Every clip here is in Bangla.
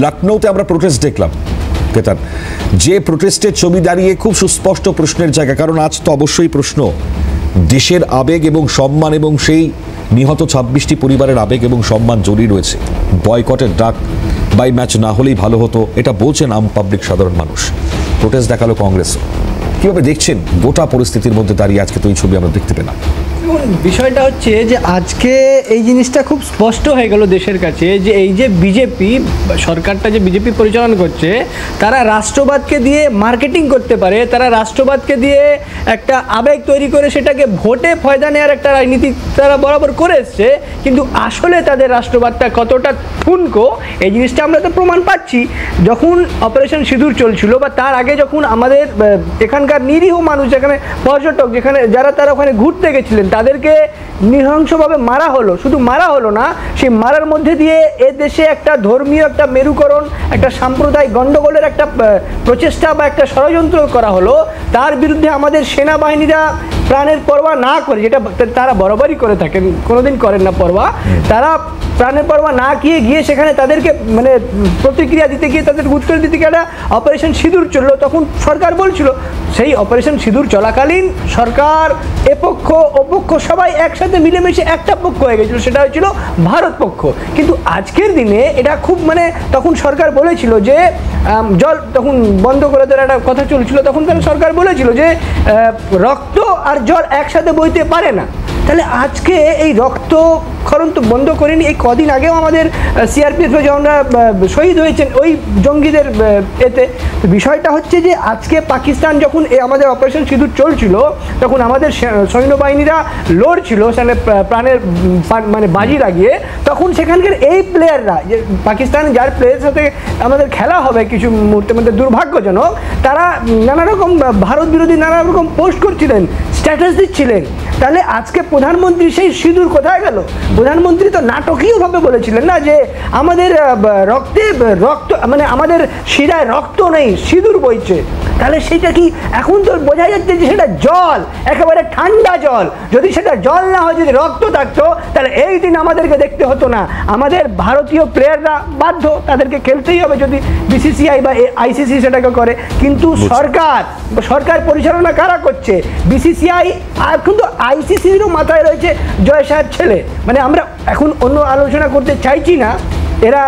লখনৌতে আমরা প্রোটেস্ট দেখলাম কেতান, যে প্রোটেস্টের ছবি দাঁড়িয়ে খুব সুস্পষ্ট প্রশ্নের জায়গা, কারণ আজ তো অবশ্যই প্রশ্ন দেশের আবেগ এবং সম্মান এবং সেই নিহত 26টি পরিবারের আবেগ এবং সম্মান জড়িয়ে রয়েছে। বয়কটের ডাক বাই ম্যাচ না হলেই ভালো হতো, এটা বলছেন আম পাবলিক সাধারণ মানুষ। প্রোটেস্ট দেখালো কংগ্রেসও। কীভাবে দেখছেন গোটা পরিস্থিতির মধ্যে দাঁড়িয়ে আজকে তো এই ছবি আমরা দেখতে পেলাম? বিষয়টা হচ্ছে যে আজকে এই জিনিসটা খুব স্পষ্ট হয়ে গেল দেশের কাছে যে এই যে বিজেপি সরকারটা যে বিজেপি পরিচালনা করছে, তারা রাষ্ট্রবাদকে দিয়ে মার্কেটিং করতে পারে, তারা রাষ্ট্রবাদকে দিয়ে একটা আবেগ তৈরি করে সেটাকে ভোটে ফয়দা নেওয়ার একটা রাজনীতি তারা বরাবর করে এসছে। কিন্তু আসলে তাদের রাষ্ট্রবাদটা কতটা ঠুনকো এই জিনিসটা আমরা তো প্রমাণ পাচ্ছি। যখন অপারেশন সিঁদুর চলছিল বা তার আগে যখন আমাদের এখানকার নিরীহ মানুষ, যেখানে পর্যটক যেখানে যারা তারা ওখানে ঘুরতে গেছিলেন, তাদেরকে নৃশংসভাবে মারা হলো। শুধু মারা হলো না, সেই মারার মধ্যে দিয়ে এ দেশে একটা ধর্মীয় একটা মেরুকরণ, একটা সাম্প্রদায়িক গণ্ডগোলের একটা প্রচেষ্টা বা একটা ষড়যন্ত্র করা হলো। তার বিরুদ্ধে আমাদের সেনাবাহিনীরা প্রাণের পরোয়া না করে, যেটা তারা বরাবরই করে থাকেন, কোনোদিন করেন না পরোয়া, তারা প্রাণের পরোয়া না গিয়ে সেখানে তাদেরকে মানে প্রতিক্রিয়া দিতে গিয়ে তাদের উত্তর দিতে গিয়ে একটা অপারেশন সিঁদুর চললো। তখন সরকার বলছিল, সেই অপারেশন সিঁদুর চলাকালীন সরকার এপক্ষ ওপক্ষ সবাই একসাথে মিলেমিশে একটা পক্ষ হয়ে গেছিলো, সেটা হয়েছিল ভারত পক্ষ। কিন্তু আজকের দিনে এটা খুব মানে তখন সরকার বলেছিল যে জল তখন বন্ধ করে দেওয়ার একটা কথা চলছিল, তখন তারা সরকার বলেছিল যে রক্ত আর জল একসাথে বইতে পারে না। তাহলে আজকে এই রক্তক্ষরণ তো বন্ধ করেনি। এই কদিন আগেও আমাদের সিআরপিএফ জওয়ানরা শহীদ হয়েছেন ওই জঙ্গিদের এতে। বিষয়টা হচ্ছে যে আজকে পাকিস্তান যখন আমাদের অপারেশন সিঁদুর চলছিল, তখন আমাদের সৈন্যবাহিনীরা লড়ছিল সেখানে প্রাণের মানে বাজি লাগিয়ে, তখন সেখানকার এই প্লেয়াররা যে পাকিস্তান যার প্লেয়ারের সাথে আমাদের খেলা হবে কিছু মুহূর্তের মধ্যে, দুর্ভাগ্যজনক তারা নানা রকম ভারত বিরোধী নানা রকম পোস্ট করছিলেন, স্ট্যাটাস দিচ্ছিলেন। তাহলে আজকে প্রধানমন্ত্রী সেই সিঁদুর কোথায় গেল? প্রধানমন্ত্রী তো নাটকীয়ভাবে বলেছিলেন না যে আমাদের রক্ত মানে আমাদের শিরায় রক্ত নেই, সিঁদুর বইছে। তাহলে সেটা কি এখন তো বোঝা যাচ্ছে যে সেটা জল, একেবারে ঠান্ডা জল। যদি সেটা জল না হয়, যদি রক্ত থাকতো, তাহলে এই দিন আমাদেরকে দেখতে হতো না। আমাদের ভারতীয় প্লেয়াররা বাধ্য, তাদেরকে খেলতেই হবে যদি বিসিসিআই বা আইসিসি সেটাকে করে। কিন্তু সরকার পরিচালনা কারা করছে? বিসিসিআই। আর কিন্তু আইসিসিরও মাথায় রয়েছে জয় শাহের ছেলে। মানে আমরা এখন অন্য আলোচনা করতে চাইছি না, এরা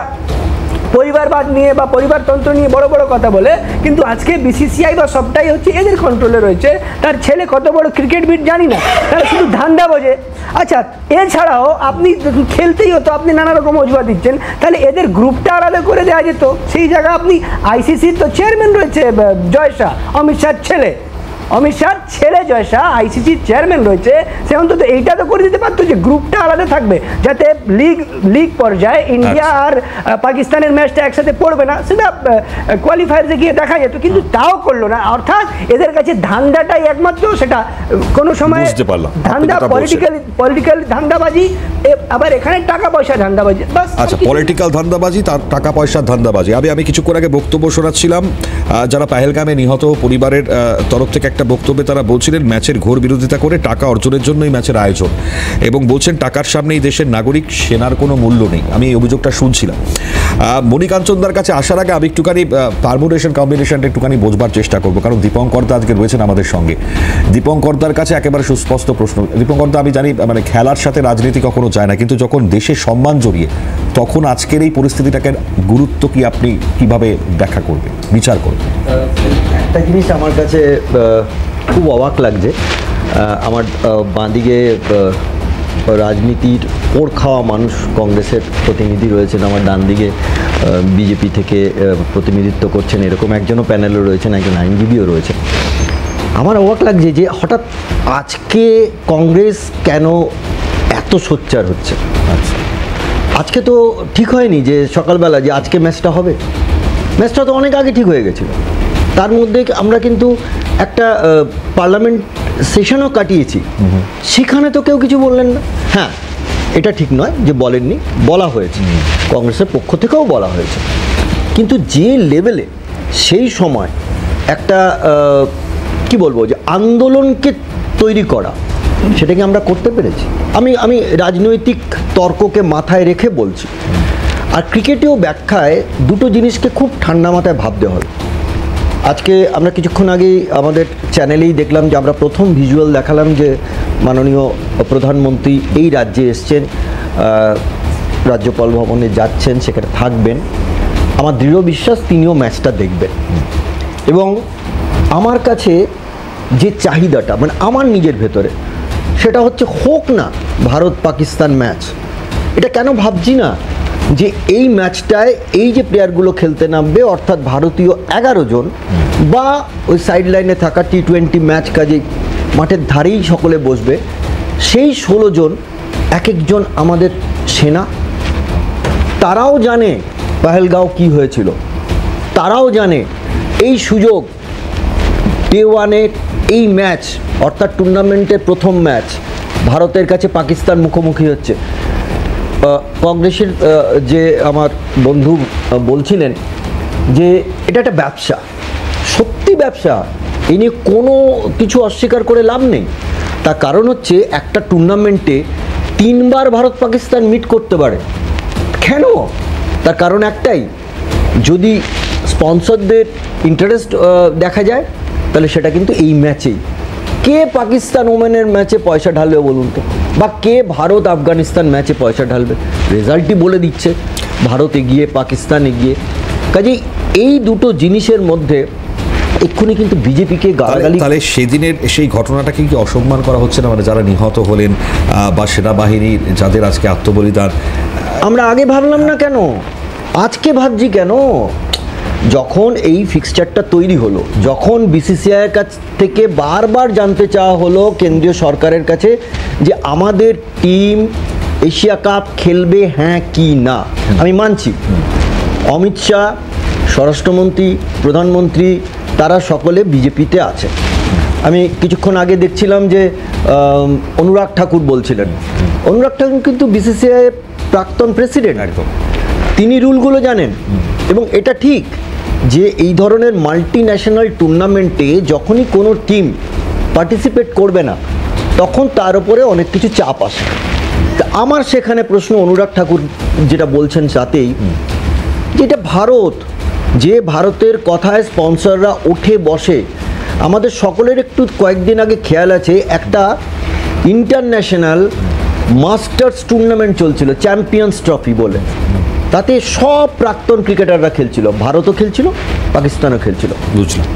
পরিবারবাদ নিয়ে বা পরিবারতন্ত্র নিয়ে বড় বড় কথা বলে, কিন্তু আজকে বিসিসিআই বা সবটাই হচ্ছে এদের কন্ট্রোলে রয়েছে। তার ছেলে কত বড় ক্রিকেটবিদ জানি না, তারা শুধু ধান্দা বোঝে। আচ্ছা, এছাড়াও আপনি খেলতেই হতো, আপনি নানা রকম অজুহাত দিচ্ছেন, তাহলে এদের গ্রুপটা আলাদা করে দেওয়া যেত। সেই জায়গায় আপনি আইসিসির তো চেয়ারম্যান রয়েছে জয় শাহ, অমিত শাহর ছেলে, অমিত শাহর ছেলে জয় শাহ আইসিসির চেয়ারম্যান রয়েছে। সে অন্তত এইটা তো করে দিতে পারতো যে গ্রুপটা আলাদা থাকবে, যাতে লিগ পর্যায়ে ইন্ডিয়া আর পাকিস্তানের ম্যাচটা একসাথে পড়বে না, সেটা কোয়ালিফায়ারে গিয়ে দেখা যেত। কিন্তু তাও করলো না। অর্থাৎ এদের কাছে ধান্দাটাই একমাত্র, সেটা কোনো সময় ধান্দা, পলিটিক্যাল ধান্দাবাজি, আবার এখানে টাকা পয়সা ধান্দাবাজি। আচ্ছা, পলিটিক্যাল ধান্দাবাজি, তার টাকা পয়সার ধান্দাবাজি। আমি কিছুক্ষণ আগে বক্তব্য শোনাচ্ছিলাম যারা পেহেলগামে নিহত পরিবারের তরফ থেকে একটা বক্তব্যে তারা বলছিলেন ম্যাচের ঘোর বিরোধিতা করে টাকা অর্জনের জন্যই ম্যাচের আয়োজন, এবং বলছেন টাকার সামনে এই দেশের নাগরিক সেনার কোনো মূল্য নেই। আমি এই অভিযোগটা শুনছিলাম। মণিকাঞ্চনদার কাছে আসার আগে আমি একটুখানি কম্বিনেশনটা একটুখানি বোঝবার চেষ্টা করবো, কারণ দীপঙ্করদা আজকে রয়েছেন আমাদের সঙ্গে। দীপঙ্করদার কাছে একেবারে সুস্পষ্ট প্রশ্ন। দীপঙ্করদা, আমি জানি মানে খেলার সাথে রাজনীতি কখনো যায় না, কিন্তু যখন দেশের সম্মান জড়িয়ে, তখন আজকের এই পরিস্থিতিটাকে গুরুত্ব কি আপনি কিভাবে ব্যাখ্যা করবেন, বিচার করবেন? একটা জিনিস আমার কাছে খুব অবাক লাগছে। আমার বাঁদিকে রাজনীতির ওর খাওয়া মানুষ কংগ্রেসের প্রতিনিধি রয়েছেন, আমার ডান দিকে বিজেপি থেকে প্রতিনিধিত্ব করছেন এরকম একজনও প্যানেলও রয়েছেন, একজন আইনজীবীও রয়েছেন। আমার অবাক লাগছে যে হঠাৎ আজকে কংগ্রেস কেন এত সোচ্চার হচ্ছে। আচ্ছা, আজকে তো ঠিক হয়নি যে সকালবেলা যে আজকে ম্যাচটা হবে, ম্যাচটা তো অনেক আগে ঠিক হয়ে গেছিলো। তার মধ্যে আমরা কিন্তু একটা পার্লামেন্ট সেশনও কাটিয়েছি, সেখানে তো কেউ কিছু বললেন না। হ্যাঁ, এটা ঠিক নয় যে বলেননি, বলা হয়েছে, কংগ্রেসের পক্ষ থেকেও বলা হয়েছে, কিন্তু যে লেভেলে সেই সময় একটা কি বলবো যে আন্দোলনকে তৈরি করা, সেটাকে আমরা করতে পেরেছি। আমি রাজনৈতিক তর্ককে মাথায় রেখে বলছি, আর ক্রিকেটেও ব্যাখ্যায় দুটো জিনিসকে খুব ঠান্ডা মাথায় ভাবতে হবে। আজকে আমরা কিছুক্ষণ আগেই আমাদের চ্যানেলেই দেখলাম যে আমরা প্রথম ভিজুয়াল দেখালাম যে মাননীয় প্রধানমন্ত্রী এই রাজ্যে এসছেন, রাজ্যপাল ভবনে যাচ্ছেন, সেখানে থাকবেন। আমার দৃঢ় বিশ্বাস তিনিও ম্যাচটা দেখবেন। এবং আমার কাছে যে চাহিদাটা মানে আমার নিজের ভেতরে, সেটা হচ্ছে হোক না ভারত পাকিস্তান ম্যাচ। এটা কেন ভাবছি না যে এই ম্যাচটায় এই যে প্লেয়ারগুলো খেলতে নামবে, অর্থাৎ ভারতীয় 11 জন বা ওই সাইড লাইনে থাকা T20 ম্যাচ কাজে মাঠের ধারেই সকলে বসবে, সেই 16 জন এক একজন আমাদের সেনা। তারাও জানে পহেলগাঁও কি হয়েছিল, তারাও জানে এই সুযোগ ডে ওয়ানের এই ম্যাচ অর্থাৎ টুর্নামেন্টের প্রথম ম্যাচ ভারতের কাছে পাকিস্তান মুখোমুখি হচ্ছে। কংগ্রেসের যে আমার বন্ধু বলছিলেন যে এটা একটা ব্যবসা, সত্যি ব্যবসা, এই নিয়ে কোনো কিছু অস্বীকার করে লাভ নেই। তার কারণ হচ্ছে একটা টুর্নামেন্টে 3 বার ভারত পাকিস্তান মিট করতে পারে। কেন? তার কারণ একটাই, যদি স্পন্সরদের ইন্টারেস্ট দেখা যায় তাহলে সেটা কিন্তু এই ম্যাচেই। কে পাকিস্তান ওমেনের ম্যাচে পয়সা ঢালবে বলুন তো, বা কে ভারত আফগানিস্তান ম্যাচে পয়সা ঢালবে? রেজাল্টই বলে দিচ্ছে ভারত এগিয়ে, পাকিস্তান এগিয়ে। কাজেই এই দুটো জিনিসের মধ্যে এক্ষুনি কিন্তু বিজেপিকে গালাগালি। তাহলে সেদিনের সেই ঘটনাটাকে কি অসম্মান করা হচ্ছে না? মানে যারা নিহত হলেন বা সেনাবাহিনীর যাদের আজকে আত্মবলিদান, আমরা আগে ভাবলাম না কেন, আজকে ভাবছি কেন? যখন এই ফিক্সচারটা তৈরি হলো, যখন বিসিসিআইয়ের কাছ থেকে বারবার জানতে চাওয়া হলো কেন্দ্রীয় সরকারের কাছে যে আমাদের টিম এশিয়া কাপ খেলবে হ্যাঁ কি না, আমি মানছি অমিত শাহ, স্বরাষ্ট্রমন্ত্রী, প্রধানমন্ত্রী তারা সকলে বিজেপিতে আছে। আমি কিছুক্ষণ আগে দেখছিলাম যে অনুরাগ ঠাকুর বলছিলেন, অনুরাগ ঠাকুর কিন্তু বিসিসিআই প্রাক্তন প্রেসিডেন্ট, একদম তিনি রুলগুলো জানেন। এবং এটা ঠিক যে এই ধরনের মাল্টি ন্যাশনাল টুর্নামেন্টে যখনই কোনো টিম পার্টিসিপেট করবে না তখন তার উপরে অনেক কিছু চাপ আসে। তা আমার সেখানে প্রশ্ন, অনুরাগ ঠাকুর যেটা বলছেন তাতেই, যেটা ভারত, যে ভারতের কথায় স্পন্সররা উঠে বসে। আমাদের সকলের একটু কয়েকদিন আগে খেয়াল আছে, একটা ইন্টারন্যাশনাল মাস্টার্স টুর্নামেন্ট চলছিল, চ্যাম্পিয়ন্স ট্রফি বলে, তাতে সব প্রাক্তন ক্রিকেটাররা খেলছিল, ভারতও খেলছিল, পাকিস্তানও খেলছিল। বুঝলাম।